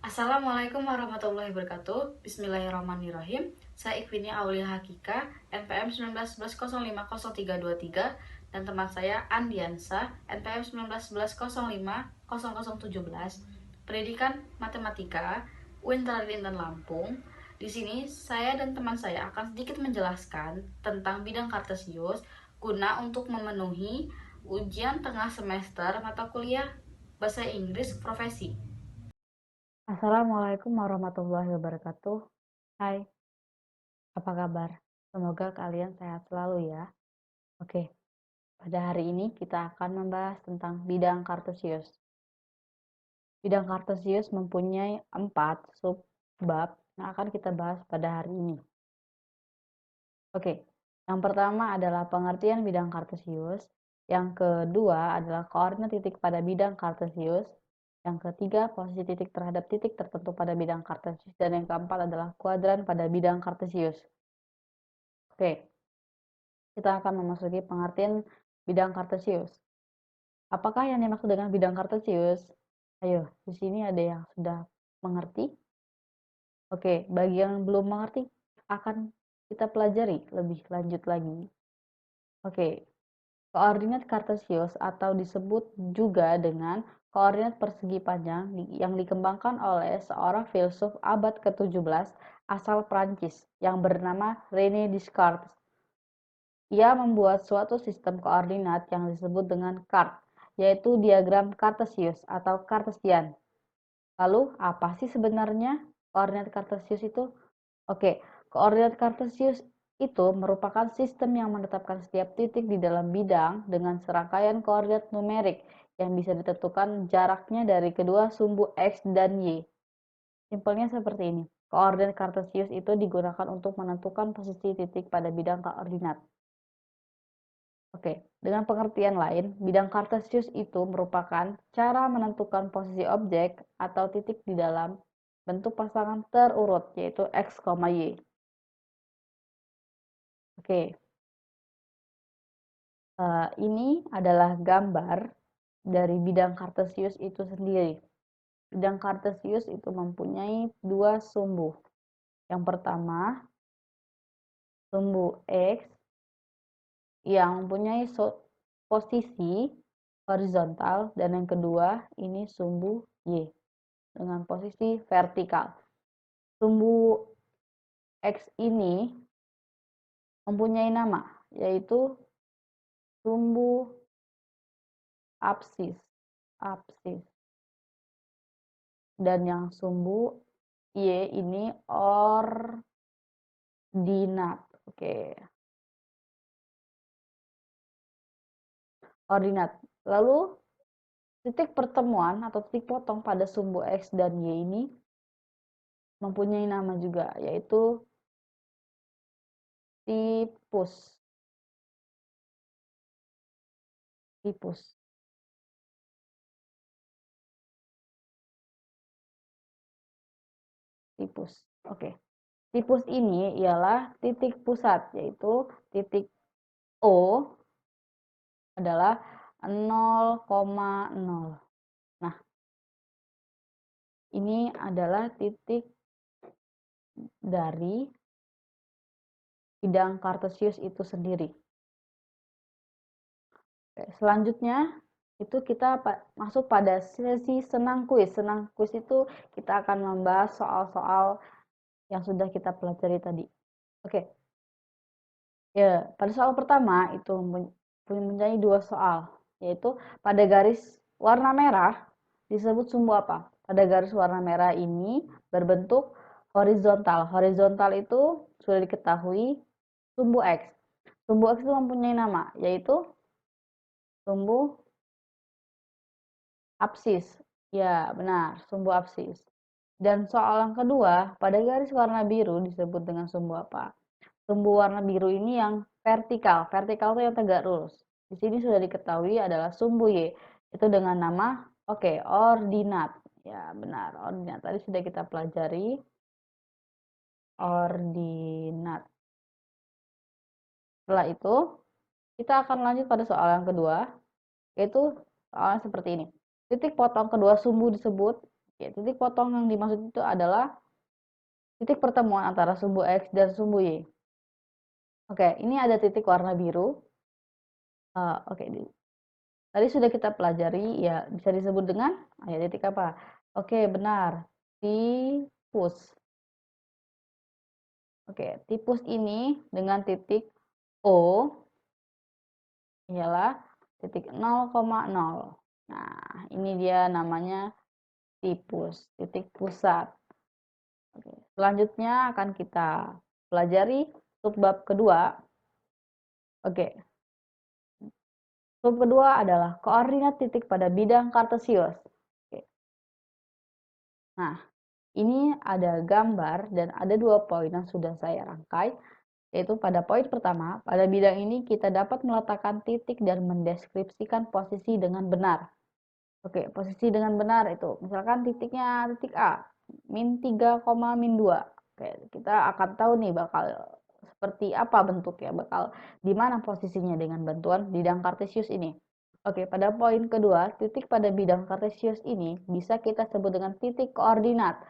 Assalamualaikum warahmatullahi wabarakatuh. Bismillahirrahmanirrahim. Saya Ikvini Aulia Hakika, NPM 1911050323, dan teman saya Andiansa, NPM 1911050017, Pendidikan Matematika, UIN Intan Lampung. Di sini saya dan teman saya akan sedikit menjelaskan tentang bidang kartesius guna untuk memenuhi ujian tengah semester mata kuliah Bahasa Inggris Profesi. Assalamualaikum warahmatullahi wabarakatuh. Hai, apa kabar? Semoga kalian sehat selalu ya. Oke, pada hari ini kita akan membahas tentang bidang kartesius. Bidang kartesius mempunyai 4 subbab yang akan kita bahas pada hari ini. Oke, yang pertama adalah pengertian bidang kartesius. Yang kedua adalah koordinat titik pada bidang kartesius. Yang ketiga, posisi titik terhadap titik tertentu pada bidang kartesius. Dan yang keempat adalah kuadran pada bidang kartesius. Oke, kita akan memasuki pengertian bidang kartesius. Apakah yang dimaksud dengan bidang kartesius? Ayo, di sini ada yang sudah mengerti? Oke, bagi yang belum mengerti akan kita pelajari lebih lanjut lagi. Oke, koordinat kartesius atau disebut juga dengan koordinat persegi panjang yang dikembangkan oleh seorang filsuf abad ke-17 asal Prancis yang bernama René Descartes. Ia membuat suatu sistem koordinat yang disebut dengan kart, yaitu diagram Kartesius atau Kartesian. Lalu, apa sih sebenarnya koordinat Kartesius itu? Oke, koordinat Kartesius itu merupakan sistem yang menetapkan setiap titik di dalam bidang dengan serangkaian koordinat numerik yang bisa ditentukan jaraknya dari kedua sumbu X dan Y. Simpelnya seperti ini. Koordinat Kartesius itu digunakan untuk menentukan posisi titik pada bidang koordinat. Oke, dengan pengertian lain, bidang kartesius itu merupakan cara menentukan posisi objek atau titik di dalam bentuk pasangan terurut, yaitu X, Y. Oke, ini adalah gambar dari bidang kartesius itu sendiri. Bidang kartesius itu mempunyai dua sumbu. Yang pertama, sumbu X yang mempunyai posisi horizontal, dan yang kedua ini sumbu Y dengan posisi vertikal. Sumbu X ini mempunyai nama, yaitu sumbu apsis. Dan yang sumbu Y ini ordinat. Oke, ordinat. Lalu titik pertemuan atau titik potong pada sumbu X dan Y ini mempunyai nama juga, yaitu tipus. Tipus. Tipus. Oke. Tipus ini ialah titik pusat, yaitu titik O adalah 0,0. Nah, ini adalah titik dari bidang kartesius itu sendiri. Selanjutnya itu kita masuk pada sesi senang kuis. Senang kuis itu kita akan membahas soal-soal yang sudah kita pelajari tadi. Oke. Ya, pada soal pertama itu mempunyai dua soal, yaitu pada garis warna merah disebut sumbu apa? Pada garis warna merah ini berbentuk horizontal. Horizontal itu sudah diketahui sumbu X. Sumbu X itu mempunyai nama, yaitu sumbu apsis. Ya, benar, sumbu apsis. Dan soal yang kedua, pada garis warna biru disebut dengan sumbu apa? Sumbu warna biru ini yang vertikal. Vertikal itu yang tegak lurus. Di sini sudah diketahui adalah sumbu Y. Itu dengan nama, oke, ordinat. Ya, benar, ordinat. Tadi sudah kita pelajari ordinat. Setelah itu, kita akan lanjut pada soal yang kedua, yaitu soalnya seperti ini. Titik potong kedua sumbu disebut Oke, titik potong yang dimaksud itu adalah titik pertemuan antara sumbu X dan sumbu Y. Oke, ini ada titik warna biru. Oke, tadi sudah kita pelajari, ya bisa disebut dengan titik apa? Oke, benar, tipus. Oke, tipus ini dengan titik O ialah titik 0,0. Nah, ini dia namanya tipus, titik pusat. Oke, selanjutnya akan kita pelajari subbab kedua. Oke, sub kedua adalah koordinat titik pada bidang kartesius. Oke. Nah, ini ada gambar dan ada 2 poin yang sudah saya rangkai, yaitu pada poin pertama, pada bidang ini kita dapat meletakkan titik dan mendeskripsikan posisi dengan benar. Oke, posisi dengan benar itu, misalkan titiknya titik A, min 3, min 2. Oke, kita akan tahu nih bakal seperti apa bentuknya, bakal di mana posisinya dengan bantuan bidang kartesius ini. Oke, pada poin kedua, titik pada bidang kartesius ini bisa kita sebut dengan titik koordinat.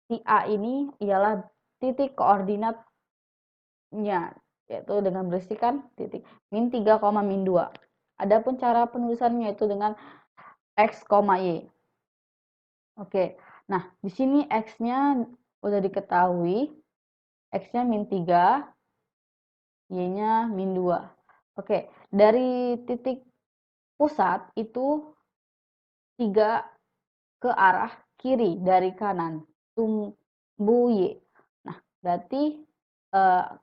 Si A ini ialah titik koordinatnya, yaitu dengan berisikan titik min 3, min 2. Adapun cara penulisannya itu dengan X, Y. Oke, nah di sini X-nya udah diketahui, X-nya min 3, Y-nya min 2. Oke, dari titik pusat itu 3 ke arah kiri dari kanan, sumbu Y. Nah, berarti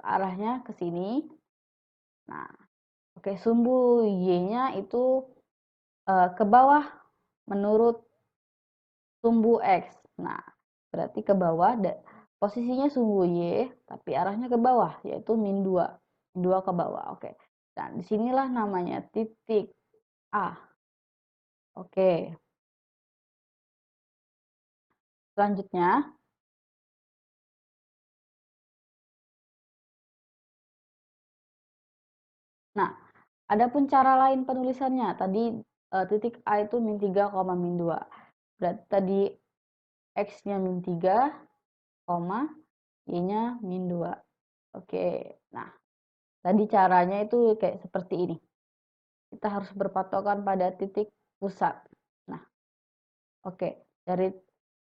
arahnya ke sini. Nah, oke, sumbu Y-nya itu ke bawah menurut sumbu X. Nah, berarti ke bawah, posisinya sumbu Y, tapi arahnya ke bawah, yaitu min 2. Min 2 ke bawah, oke. Nah, disinilah namanya titik A. Oke. Selanjutnya, nah, adapun cara lain penulisannya, tadi titik A itu min 3, min 2. Berarti tadi X-nya min 3, Y-nya min 2. Oke, nah, tadi caranya itu kayak seperti ini. Kita harus berpatokan pada titik pusat. Nah, oke, dari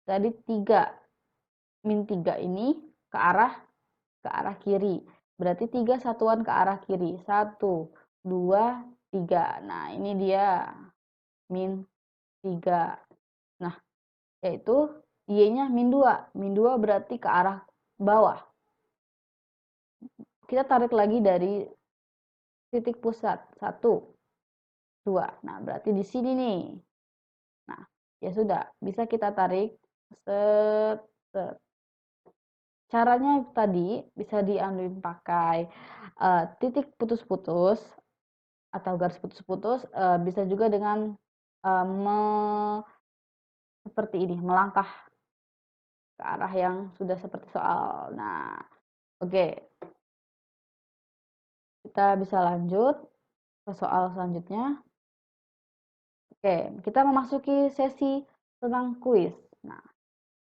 tadi 3, min 3 ini ke arah kiri. Berarti 3 satuan ke arah kiri. 1, 2, 3. Nah, ini dia min 3. Nah, yaitu Y-nya min 2. Min 2 berarti ke arah bawah. Kita tarik lagi dari titik pusat. 1, 2. Nah, berarti di sini nih. Nah, ya sudah, bisa kita tarik. Set, set. Caranya tadi bisa dianuin pakai titik putus-putus atau garis putus-putus, bisa juga dengan seperti ini, melangkah ke arah yang sudah seperti soal. Nah, oke. Kita bisa lanjut ke soal selanjutnya. Oke, kita memasuki sesi tentang kuis. Nah,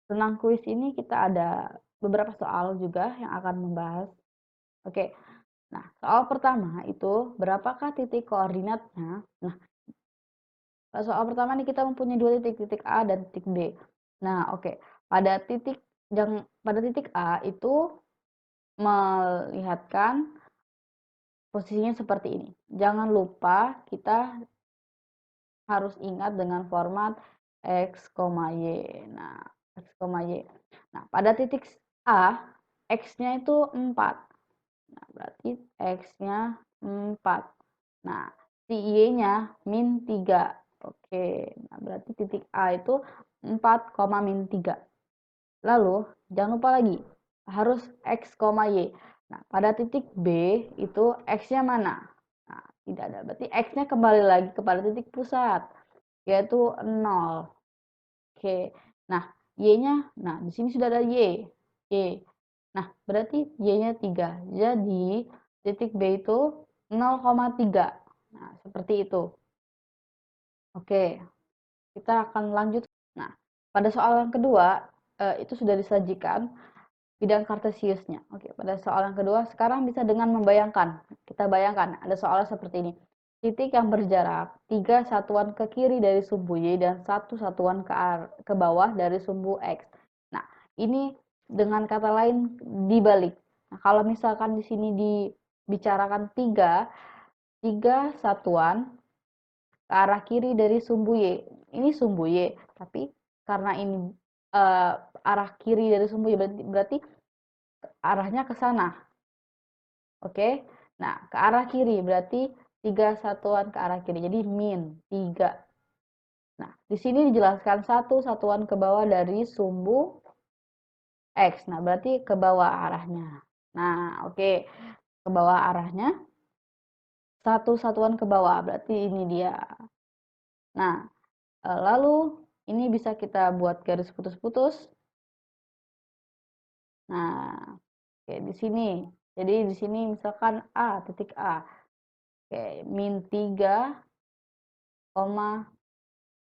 tentang kuis ini kita ada beberapa soal juga yang akan membahas. Oke, nah soal pertama itu berapakah titik koordinatnya? Nah, soal pertama nih kita mempunyai 2 titik, titik A dan titik B. Nah, oke. Pada titik A itu melihatkan posisinya seperti ini. Jangan lupa kita harus ingat dengan format X, Y. Nah, X, Y. Nah, pada titik A, X-nya itu 4. Nah, berarti X-nya 4. Nah, si Y-nya min 3. Oke, nah berarti titik A itu 4, min 3. Lalu, jangan lupa lagi, harus X, Y. Nah, pada titik B itu X-nya mana? Nah, tidak ada. Berarti X-nya kembali lagi kepada titik pusat, yaitu 0. Oke. Nah, Y-nya, nah di sini sudah ada Y. Y. Nah, berarti Y-nya 3. Jadi, titik B itu 0,3. Nah, seperti itu. Oke, kita akan lanjut. Nah, pada soal yang kedua, itu sudah disajikan bidang kartesiusnya. Oke, pada soal yang kedua, sekarang bisa dengan membayangkan. Kita bayangkan, ada soal seperti ini. Titik yang berjarak 3 satuan ke kiri dari sumbu Y dan 1 satuan ke bawah dari sumbu X. Nah, ini dengan kata lain dibalik. Nah, kalau misalkan di sini dibicarakan 3 satuan ke arah kiri dari sumbu Y. Ini sumbu Y, tapi karena ini arah kiri dari sumbu Y berarti arahnya ke sana. Oke. Nah, ke arah kiri berarti 3 satuan ke arah kiri. Jadi min 3. Nah, di sini dijelaskan 1 satuan ke bawah dari sumbu X. Nah, berarti ke bawah arahnya. Nah, oke. Ke bawah arahnya 1 satuan ke bawah. Berarti ini dia. Nah, lalu ini bisa kita buat garis putus-putus. Nah, oke di sini. Jadi di sini misalkan A, titik A. Oke, min 3,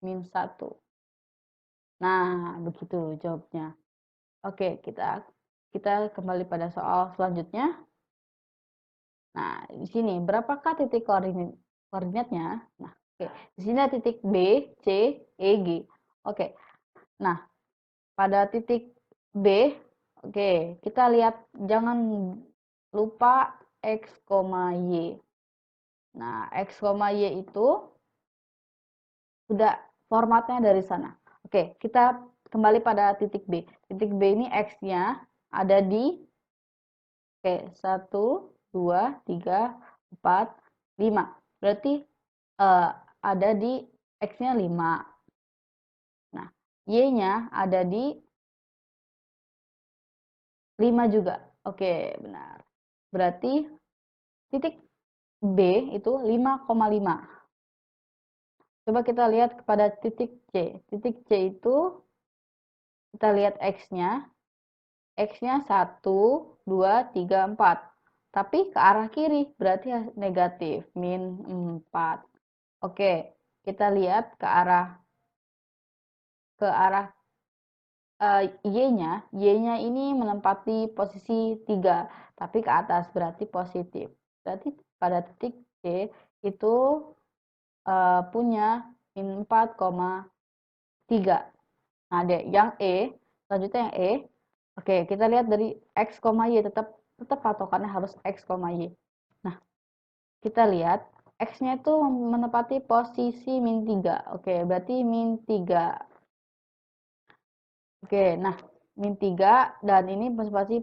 min 1. Nah, begitu jawabnya. Oke, kita kembali pada soal selanjutnya. Nah, di sini berapakah titik koordinatnya? Nah, oke. Di sini ada titik B, C, E, G. Oke. Nah, pada titik B, oke, kita lihat jangan lupa X, Y. Nah, X, Y itu sudah formatnya dari sana. Oke, kita kembali pada titik B. Titik B ini X-nya ada di 1, 2, 3, 4, 5. Berarti ada di X-nya 5. Nah, Y-nya ada di 5 juga. Oke, benar. Berarti titik B itu 5,5. Coba kita lihat kepada titik C. Titik C itu kita lihat X-nya. X-nya 1, 2, 3, 4. Tapi ke arah kiri, berarti negatif, min 4. Oke, kita lihat ke arah Y-nya. Y-nya ini menempati posisi 3, tapi ke atas, berarti positif. Berarti pada titik C itu punya min 4,3. Nah, yang E, selanjutnya yang E. Oke, kita lihat dari X, Y, tetap patokannya harus X, Y. Nah, kita lihat X-nya itu menempati posisi min 3. Oke, berarti min 3. Oke, nah, min 3 dan ini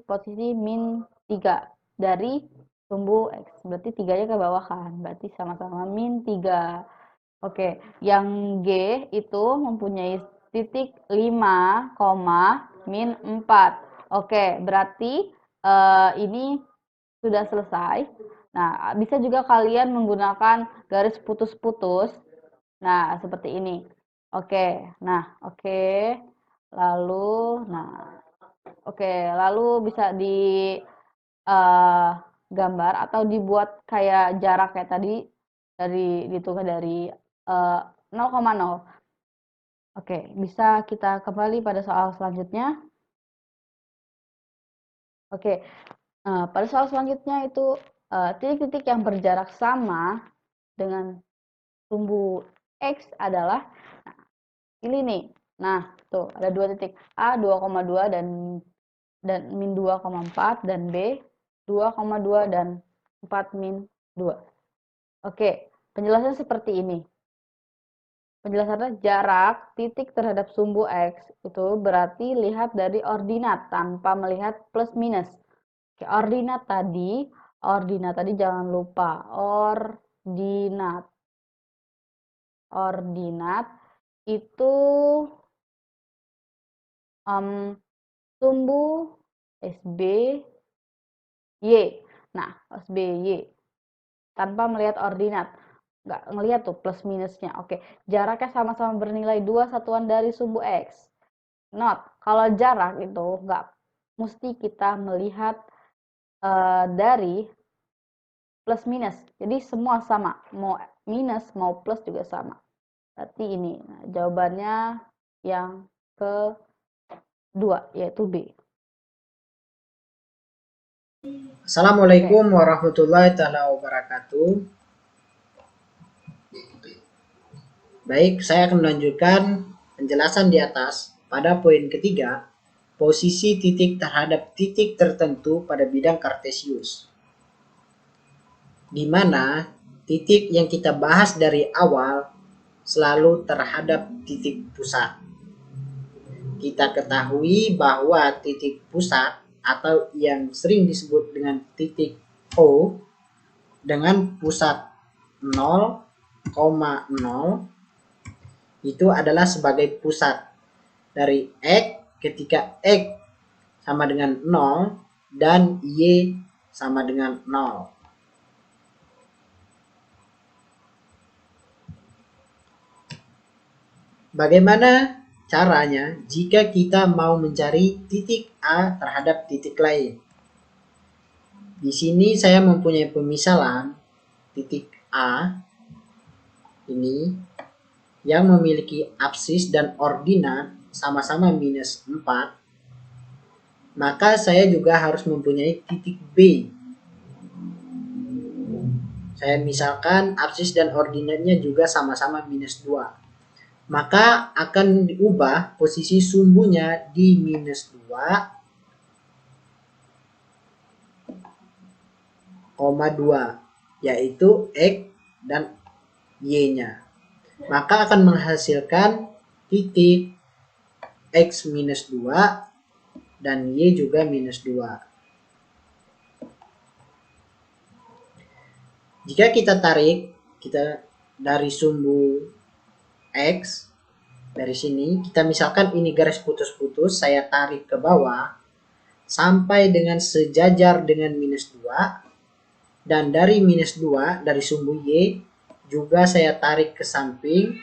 posisi min 3 dari sumbu X. Berarti 3-nya ke bawah kan, berarti sama-sama min 3. Oke, yang G itu mempunyai titik 5, min 4. Oke, berarti ini sudah selesai. Nah, bisa juga kalian menggunakan garis putus-putus. Nah, seperti ini. Oke, nah, oke. Lalu, nah, oke, lalu bisa di gambar atau dibuat kayak jarak kayak tadi dari dihitung dari 0,0. Oke, bisa kita kembali pada soal selanjutnya. Oke, pada soal selanjutnya itu titik-titik yang berjarak sama dengan sumbu X adalah, nah, ini nih. Nah, tuh ada 2 titik, A 2,2 dan min 2,4 dan B 2,2 dan 4 min 2. Oke, penjelasannya seperti ini. Penjelasannya jarak titik terhadap sumbu X itu berarti lihat dari ordinat tanpa melihat plus minus. Oke, ordinat tadi jangan lupa ordinat. Ordinat itu sumbu SB Y. Nah, SB Y tanpa melihat ordinat. Nggak ngelihat tuh plus minusnya. Oke, jaraknya sama-sama bernilai 2 satuan dari sumbu X. Not, kalau jarak itu nggak mesti kita melihat dari plus minus. Jadi semua sama, mau minus mau plus juga sama. Berarti ini. Nah, jawabannya yang kedua, yaitu B. Assalamualaikum warahmatullahi wabarakatuh. Baik, saya akan melanjutkan penjelasan di atas pada poin ketiga, posisi titik terhadap titik tertentu pada bidang kartesius. Di mana titik yang kita bahas dari awal selalu terhadap titik pusat. Kita ketahui bahwa titik pusat atau yang sering disebut dengan titik O dengan pusat 0,0 itu adalah sebagai pusat dari X ketika X sama dengan 0 dan Y sama dengan 0. Bagaimana caranya jika kita mau mencari titik A terhadap titik lain? Di sini saya mempunyai pemisalan titik A ini yang memiliki absis dan ordinat sama-sama minus 4, maka saya juga harus mempunyai titik B. Saya misalkan absis dan ordinatnya juga sama-sama minus 2. Maka akan diubah posisi sumbunya di minus 2,2, yaitu X dan Y-nya. Maka akan menghasilkan titik X minus 2 dan Y juga minus 2. Jika kita tarik dari sumbu X, dari sini kita misalkan ini garis putus-putus, saya tarik ke bawah sampai dengan sejajar dengan minus 2, dan dari minus 2 dari sumbu Y juga saya tarik ke samping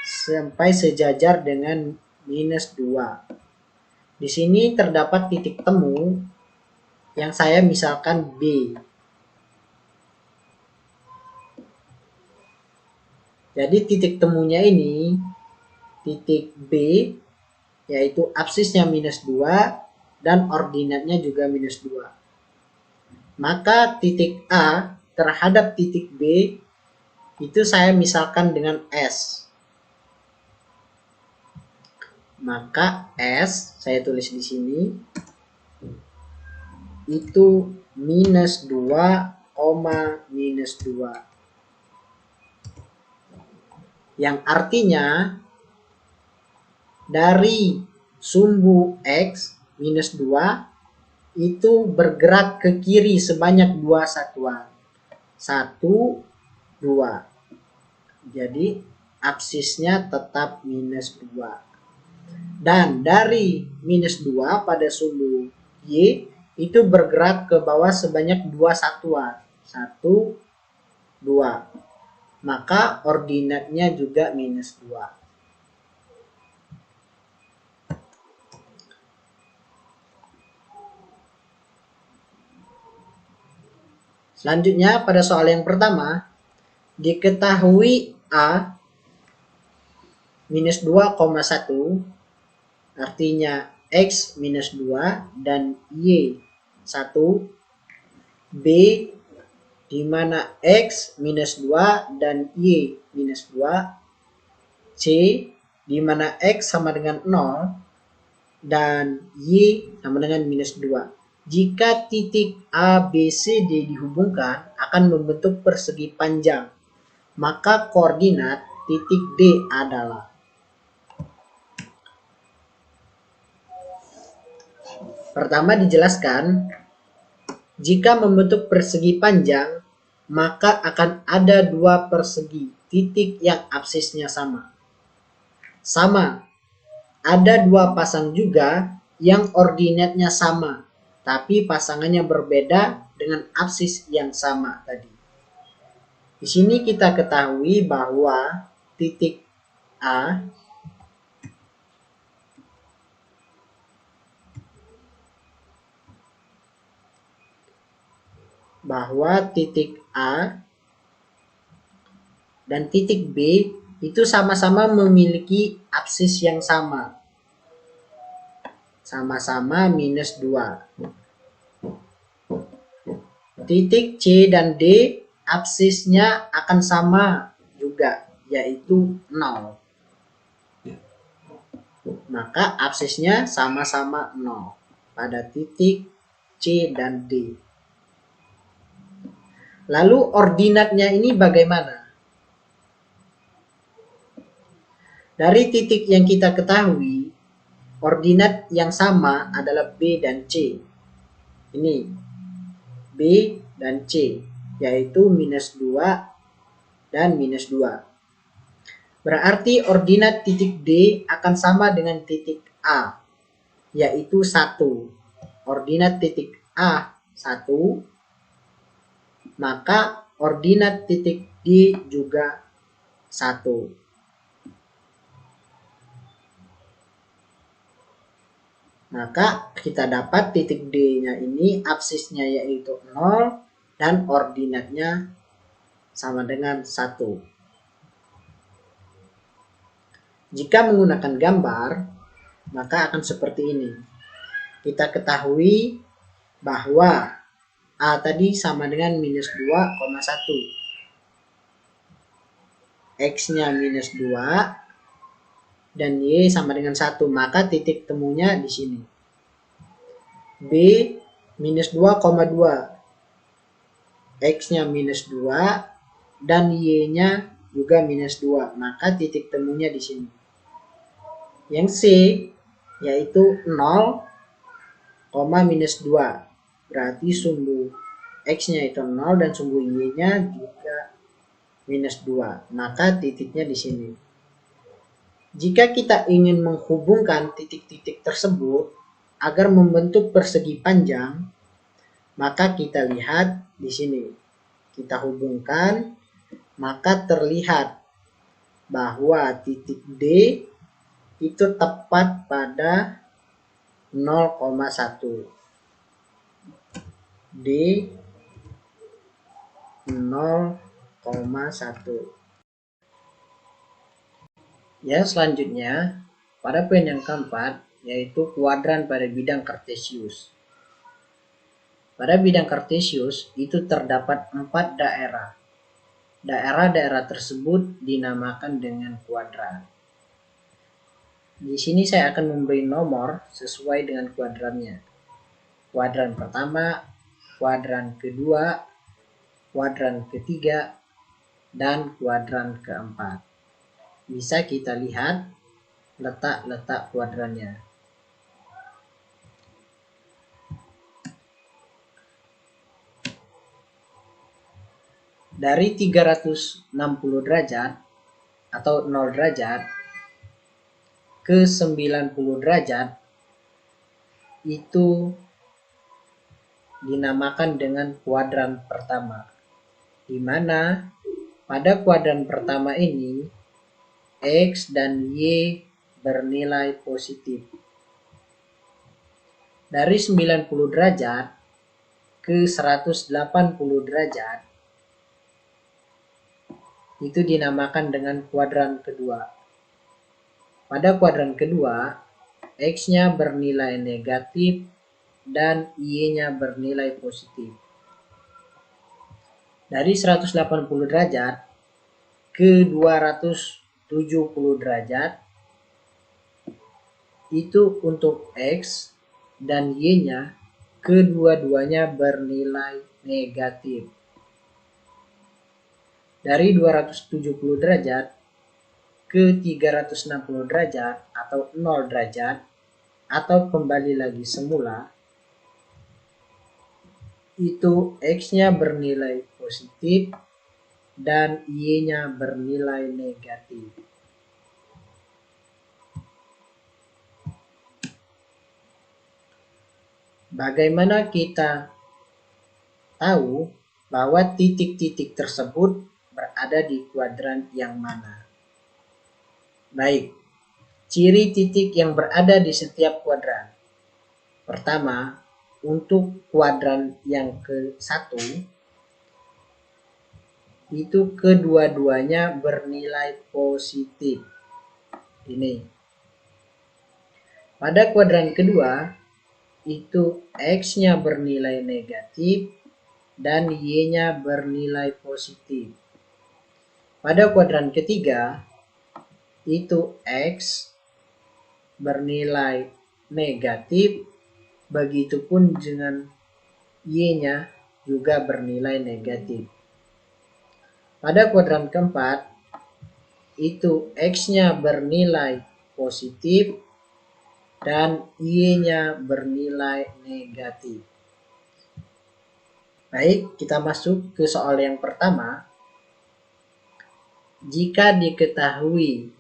sampai sejajar dengan minus 2. Di sini terdapat titik temu yang saya misalkan B. Jadi titik temunya ini titik B, yaitu absisnya minus 2 dan ordinatnya juga minus 2. Maka titik A terhadap titik B itu saya misalkan dengan S. Maka S saya tulis di sini itu minus 2, minus 2. Yang artinya dari sumbu X minus 2 itu bergerak ke kiri sebanyak 2 satuan. 1, 2. Jadi absisnya tetap minus 2. Dan dari minus 2 pada sumbu Y itu bergerak ke bawah sebanyak 2 satuan. 1, 2. Maka ordinatnya juga minus 2. Selanjutnya pada soal yang pertama, diketahui A minus 2,1 artinya X minus 2 dan Y 1, B di mana X minus 2 dan Y minus 2, C di mana X sama dengan 0 dan Y sama dengan minus 2. Jika titik A, B, C, D dihubungkan akan membentuk persegi panjang, maka koordinat titik D adalah pertama dijelaskan, jika membentuk persegi panjang, maka akan ada dua persegi titik yang absisnya sama. Sama, ada dua pasang juga yang ordinatnya sama, tapi pasangannya berbeda dengan absis yang sama tadi. Di sini kita ketahui bahwa titik A dan titik B itu sama-sama memiliki absis yang sama. sama-sama minus 2. Titik C dan D absisnya akan sama juga, yaitu 0. Maka absisnya sama-sama 0 pada titik C dan D. Lalu ordinatnya ini bagaimana? Dari titik yang kita ketahui, ordinat yang sama adalah B dan C. Ini B dan C, yaitu minus 2 dan minus 2. Berarti ordinat titik D akan sama dengan titik A, yaitu 1. Ordinat titik A 1, maka ordinat titik D juga 1. Maka kita dapat titik D-nya ini absisnya yaitu 0 dan ordinatnya sama dengan 1. Jika menggunakan gambar, maka akan seperti ini. Kita ketahui bahwa A tadi sama dengan minus 2,1. X-nya minus 2 dan Y sama dengan 1. Maka titik temunya di sini. B minus 2,2. X-nya minus 2 dan Y-nya juga minus 2. Maka titik temunya di sini. Yang C yaitu 0, minus 2. Berarti sumbu X-nya itu 0 dan sumbu Y-nya juga minus 2. Maka titiknya di sini. Jika kita ingin menghubungkan titik-titik tersebut agar membentuk persegi panjang, maka kita lihat di sini. Kita hubungkan, maka terlihat bahwa titik D itu tepat pada 0,1. D 0,1. Yang selanjutnya, pada poin yang keempat, yaitu kuadran pada bidang kartesius. Pada bidang kartesius itu terdapat 4 daerah. Daerah-daerah tersebut dinamakan dengan kuadran. Di sini saya akan memberi nomor sesuai dengan kuadrannya. Kuadran pertama, kuadran kedua, kuadran ketiga, dan kuadran keempat. Bisa kita lihat letak-letak kuadrannya. Dari 360 derajat atau 0 derajat ke 90 derajat itu dinamakan dengan kuadran pertama, di mana pada kuadran pertama ini X dan Y bernilai positif. Dari 90 derajat ke 180 derajat itu dinamakan dengan kuadran kedua. Pada kuadran kedua, X-nya bernilai negatif dan Y-nya bernilai positif. Dari 180 derajat ke 270 derajat itu untuk X dan Y-nya kedua-duanya bernilai negatif. Dari 270 derajat ke 360 derajat atau 0 derajat atau kembali lagi semula, itu X-nya bernilai positif dan Y-nya bernilai negatif. Bagaimana kita tahu bahwa titik-titik tersebut berada di kuadran yang mana? Baik, ciri titik yang berada di setiap kuadran. Pertama, untuk kuadran yang ke-1, itu kedua-duanya bernilai positif. Ini. Pada kuadran kedua, itu X-nya bernilai negatif dan Y-nya bernilai positif. Pada kuadran ketiga, itu X bernilai negatif, begitupun dengan Y-nya juga bernilai negatif. Pada kuadran keempat, itu X-nya bernilai positif dan Y-nya bernilai negatif. Baik, kita masuk ke soal yang pertama. Jika diketahui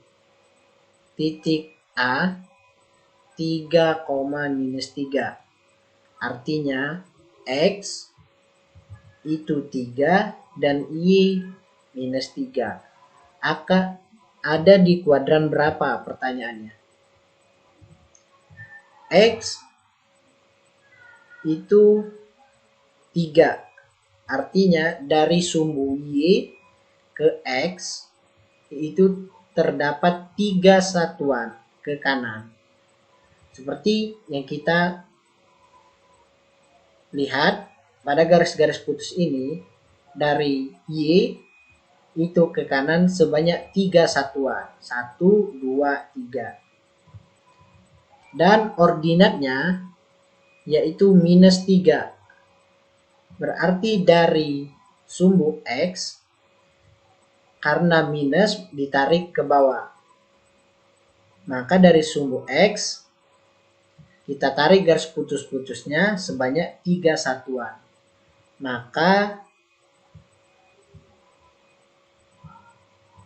titik A 3, minus 3, artinya X itu 3 dan Y minus 3. Ada di kuadran berapa pertanyaannya? X itu 3. Artinya dari sumbu Y ke X itu terdapat 3 satuan ke kanan. Seperti yang kita lihat pada garis-garis putus ini, dari Y itu ke kanan sebanyak 3 satuan. 1, 2, 3. Dan ordinatnya yaitu minus 3. Berarti dari sumbu X, karena minus ditarik ke bawah. Maka dari sumbu X, kita tarik garis putus-putusnya sebanyak 3 satuan. Maka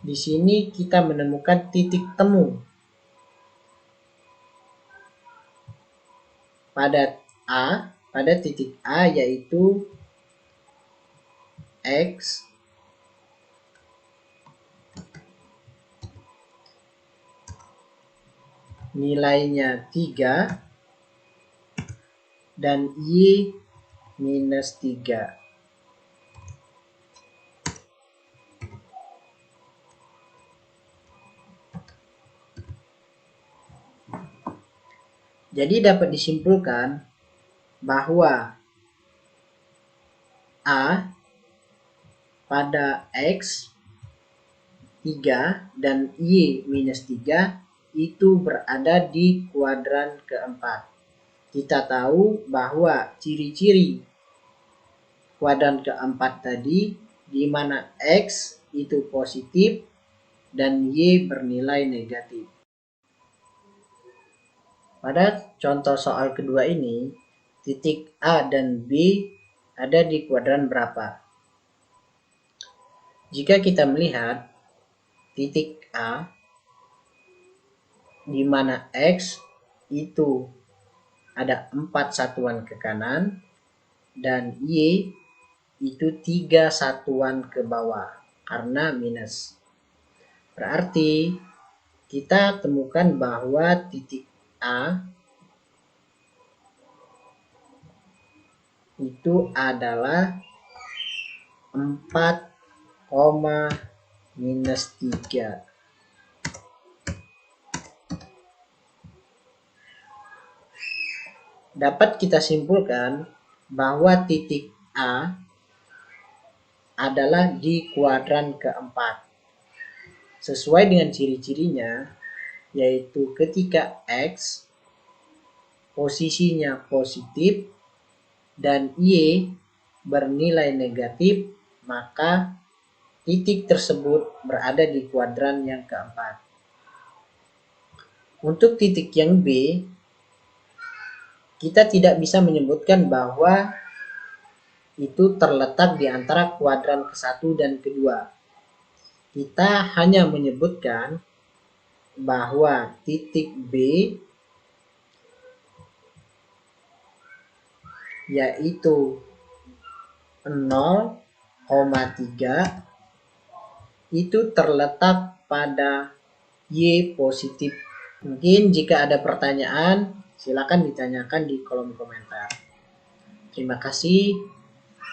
di sini kita menemukan titik temu pada titik A, yaitu X nilainya 3 dan Y minus 3. Jadi dapat disimpulkan bahwa A pada X 3 dan Y minus 3 itu berada di kuadran keempat. Kita tahu bahwa ciri-ciri kuadran keempat tadi, di mana X itu positif dan Y bernilai negatif. Pada contoh soal kedua ini, titik A dan B ada di kuadran berapa? Jika kita melihat titik A, di mana X itu ada 4 satuan ke kanan dan Y itu 3 satuan ke bawah karena minus. Berarti kita temukan bahwa titik A itu adalah 4, minus 3. Dapat kita simpulkan bahwa titik A adalah di kuadran keempat. Sesuai dengan ciri-cirinya, yaitu ketika X posisinya positif dan Y bernilai negatif, maka titik tersebut berada di kuadran yang keempat. Untuk titik yang B, kita tidak bisa menyebutkan bahwa itu terletak di antara kuadran ke-1 dan kedua. Kita hanya menyebutkan bahwa titik B yaitu 0,3 itu terletak pada Y positif. Mungkin jika ada pertanyaan, silakan ditanyakan di kolom komentar. Terima kasih.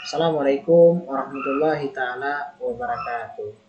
Assalamualaikum warahmatullahi taala wabarakatuh.